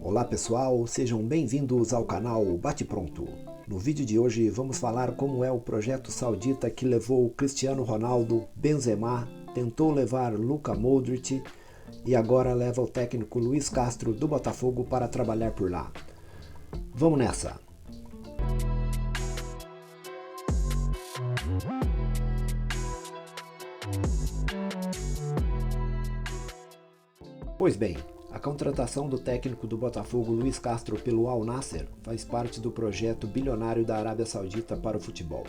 Olá pessoal, sejam bem-vindos ao canal Bate Pronto. No vídeo de hoje vamos falar como é o projeto saudita que levou Cristiano Ronaldo, Benzema, tentou levar Luka Modric e agora leva o técnico Luiz Castro do Botafogo para trabalhar por lá. Vamos nessa! Pois bem, a contratação do técnico do Botafogo Luiz Castro pelo Al Nassr faz parte do projeto bilionário da Arábia Saudita para o futebol.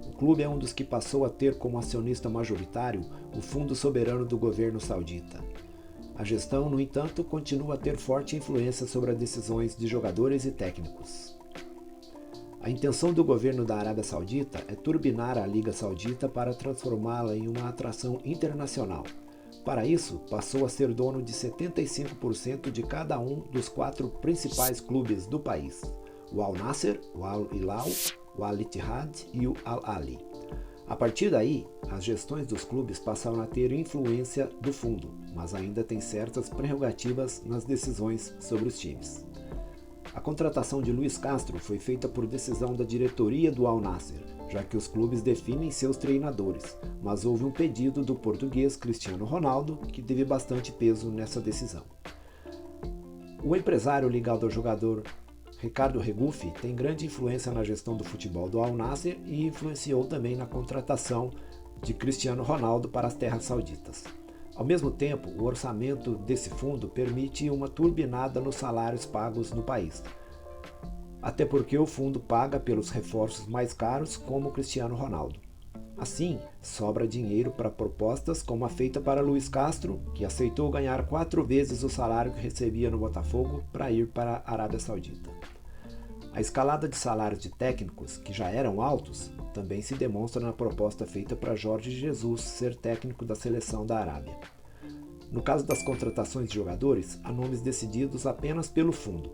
O clube é um dos que passou a ter como acionista majoritário o Fundo Soberano do governo saudita. A gestão, no entanto, continua a ter forte influência sobre as decisões de jogadores e técnicos. A intenção do governo da Arábia Saudita é turbinar a Liga Saudita para transformá-la em uma atração internacional. Para isso, passou a ser dono de 75% de cada um dos 4 principais clubes do país: o Al Nassr, o Al Hilal, o Al Ittihad e o Al Ahly. A partir daí, as gestões dos clubes passaram a ter influência do fundo, mas ainda tem certas prerrogativas nas decisões sobre os times. A contratação de Luiz Castro foi feita por decisão da diretoria do Al Nassr, já que os clubes definem seus treinadores, mas houve um pedido do português Cristiano Ronaldo que teve bastante peso nessa decisão. O empresário ligado ao jogador Ricardo Regufe tem grande influência na gestão do futebol do Al Nassr e influenciou também na contratação de Cristiano Ronaldo para as terras sauditas. Ao mesmo tempo, o orçamento desse fundo permite uma turbinada nos salários pagos no país, até porque o fundo paga pelos reforços mais caros, como o Cristiano Ronaldo. Assim, sobra dinheiro para propostas como a feita para Luiz Castro, que aceitou ganhar 4 vezes o salário que recebia no Botafogo para ir para a Arábia Saudita. A escalada de salários de técnicos, que já eram altos, também se demonstra na proposta feita para Jorge Jesus ser técnico da seleção da Arábia. No caso das contratações de jogadores, há nomes decididos apenas pelo fundo.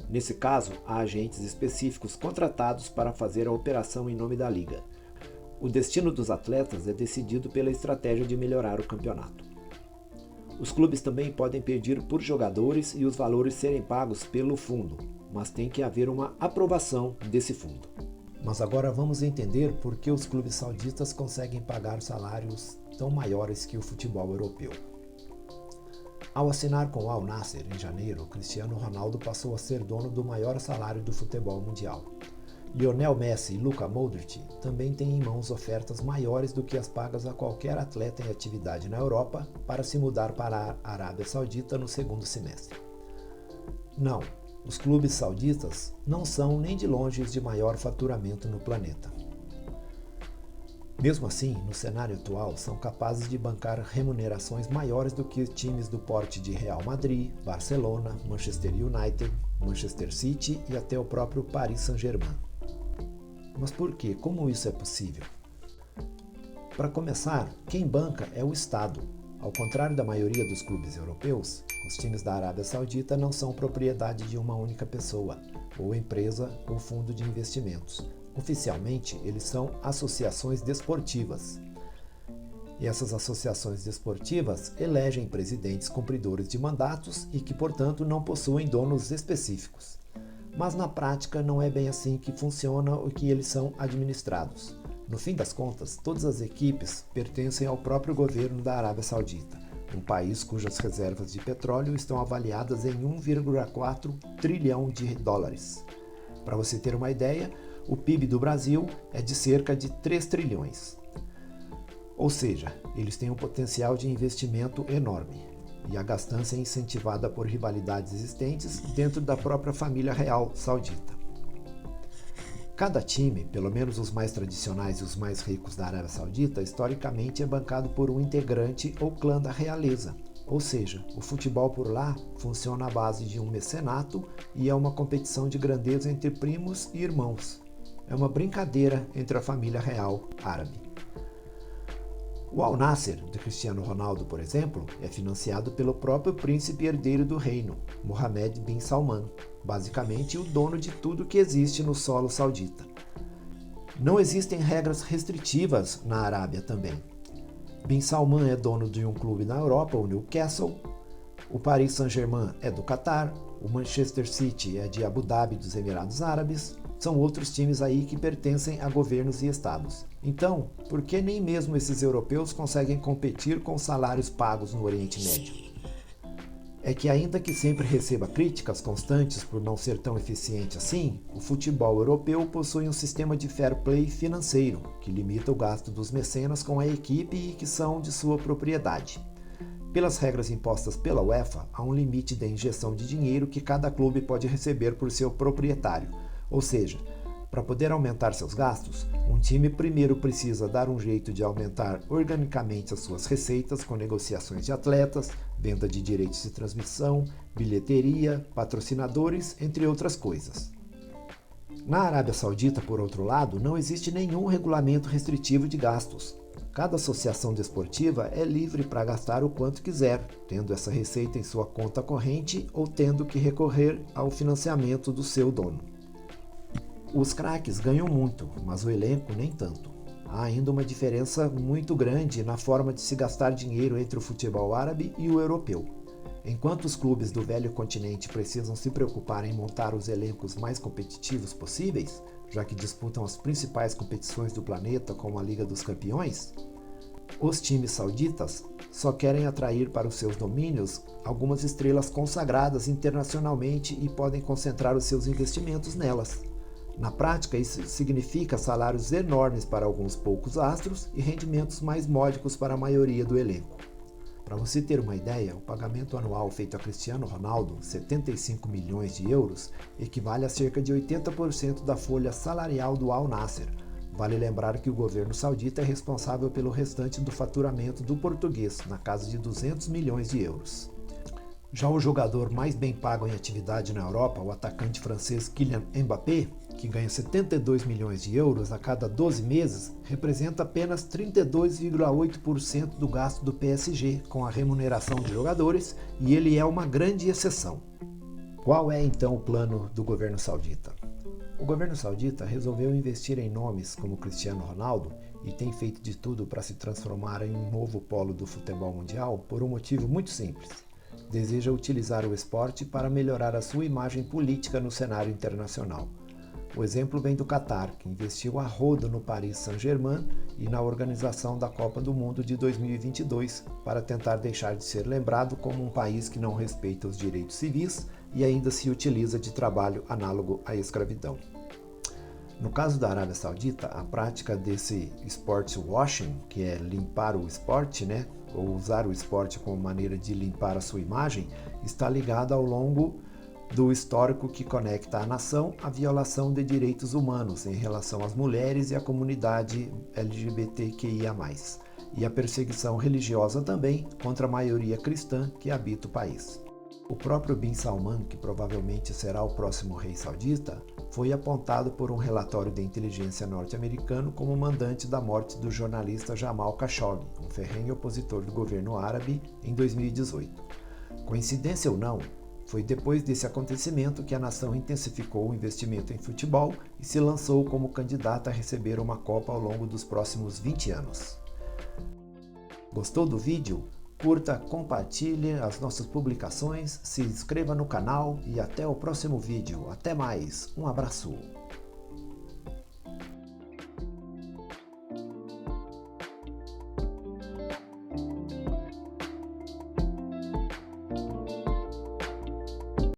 Nesse caso, há agentes específicos contratados para fazer a operação em nome da liga. O destino dos atletas é decidido pela estratégia de melhorar o campeonato. Os clubes também podem pedir por jogadores e os valores serem pagos pelo fundo, mas tem que haver uma aprovação desse fundo. Mas agora vamos entender por que os clubes sauditas conseguem pagar salários tão maiores que o futebol europeu. Ao assinar com o Al Nassr em janeiro, Cristiano Ronaldo passou a ser dono do maior salário do futebol mundial. Lionel Messi e Luka Modric também têm em mãos ofertas maiores do que as pagas a qualquer atleta em atividade na Europa para se mudar para a Arábia Saudita no segundo semestre. Não, os clubes sauditas não são nem de longe os de maior faturamento no planeta. Mesmo assim, no cenário atual, são capazes de bancar remunerações maiores do que times do porte de Real Madrid, Barcelona, Manchester United, Manchester City e até o próprio Paris Saint-Germain. Mas por quê? Como isso é possível? Para começar, quem banca é o Estado. Ao contrário da maioria dos clubes europeus, os times da Arábia Saudita não são propriedade de uma única pessoa, ou empresa ou fundo de investimentos. Oficialmente, eles são associações desportivas. E essas associações desportivas elegem presidentes cumpridores de mandatos e que, portanto, não possuem donos específicos. Mas na prática não é bem assim que funciona o que eles são administrados. No fim das contas, todas as equipes pertencem ao próprio governo da Arábia Saudita, um país cujas reservas de petróleo estão avaliadas em 1,4 trilhão de dólares. Para você ter uma ideia, o PIB do Brasil é de cerca de 3 trilhões. Ou seja, eles têm um potencial de investimento enorme, e a gastança é incentivada por rivalidades existentes dentro da própria família real saudita. Cada time, pelo menos os mais tradicionais e os mais ricos da Arábia Saudita, historicamente é bancado por um integrante ou clã da realeza. Ou seja, o futebol por lá funciona à base de um mecenato e é uma competição de grandeza entre primos e irmãos. É uma brincadeira entre a família real árabe. O Al Nassr de Cristiano Ronaldo, por exemplo, é financiado pelo próprio príncipe herdeiro do reino, Mohammed bin Salman, basicamente o dono de tudo que existe no solo saudita. Não existem regras restritivas na Arábia também. Bin Salman é dono de um clube na Europa, o Newcastle, o Paris Saint-Germain é do Catar, o Manchester City é de Abu Dhabi, dos Emirados Árabes, são outros times aí que pertencem a governos e estados. Então, por que nem mesmo esses europeus conseguem competir com os salários pagos no Oriente Médio? É que ainda que sempre receba críticas constantes por não ser tão eficiente assim, o futebol europeu possui um sistema de fair play financeiro, que limita o gasto dos mecenas com a equipe e que são de sua propriedade. Pelas regras impostas pela UEFA, há um limite de injeção de dinheiro que cada clube pode receber por seu proprietário, ou seja, para poder aumentar seus gastos, um time primeiro precisa dar um jeito de aumentar organicamente as suas receitas com negociações de atletas, venda de direitos de transmissão, bilheteria, patrocinadores, entre outras coisas. Na Arábia Saudita, por outro lado, não existe nenhum regulamento restritivo de gastos. Cada associação desportiva é livre para gastar o quanto quiser, tendo essa receita em sua conta corrente ou tendo que recorrer ao financiamento do seu dono. Os craques ganham muito, mas o elenco nem tanto. Há ainda uma diferença muito grande na forma de se gastar dinheiro entre o futebol árabe e o europeu. Enquanto os clubes do velho continente precisam se preocupar em montar os elencos mais competitivos possíveis, já que disputam as principais competições do planeta, como a Liga dos Campeões, os times sauditas só querem atrair para os seus domínios algumas estrelas consagradas internacionalmente e podem concentrar os seus investimentos nelas. Na prática, isso significa salários enormes para alguns poucos astros e rendimentos mais módicos para a maioria do elenco. Para você ter uma ideia, o pagamento anual feito a Cristiano Ronaldo, 75 milhões de euros, equivale a cerca de 80% da folha salarial do Al Nassr. Vale lembrar que o governo saudita é responsável pelo restante do faturamento do português, na casa de 200 milhões de euros. Já o jogador mais bem pago em atividade na Europa, o atacante francês Kylian Mbappé, que ganha 72 milhões de euros a cada 12 meses, representa apenas 32,8% do gasto do PSG com a remuneração de jogadores e ele é uma grande exceção. Qual é então o plano do governo saudita? O governo saudita resolveu investir em nomes como Cristiano Ronaldo e tem feito de tudo para se transformar em um novo polo do futebol mundial por um motivo muito simples. Deseja utilizar o esporte para melhorar a sua imagem política no cenário internacional. O exemplo vem do Catar, que investiu a rodo no Paris Saint-Germain e na organização da Copa do Mundo de 2022, para tentar deixar de ser lembrado como um país que não respeita os direitos civis e ainda se utiliza de trabalho análogo à escravidão. No caso da Arábia Saudita, a prática desse sports washing, que é limpar o esporte, ou usar o esporte como maneira de limpar a sua imagem, está ligada ao longo do histórico que conecta a nação à violação de direitos humanos em relação às mulheres e à comunidade LGBTQIA+, e a perseguição religiosa também contra a maioria cristã que habita o país. O próprio Bin Salman, que provavelmente será o próximo rei saudita, foi apontado por um relatório de inteligência norte-americano como mandante da morte do jornalista Jamal Khashoggi, um ferrenho opositor do governo árabe, em 2018. Coincidência ou não, foi depois desse acontecimento que a nação intensificou o investimento em futebol e se lançou como candidata a receber uma Copa ao longo dos próximos 20 anos. Gostou do vídeo? Curta, compartilhe as nossas publicações, se inscreva no canal e até o próximo vídeo. Até mais, um abraço!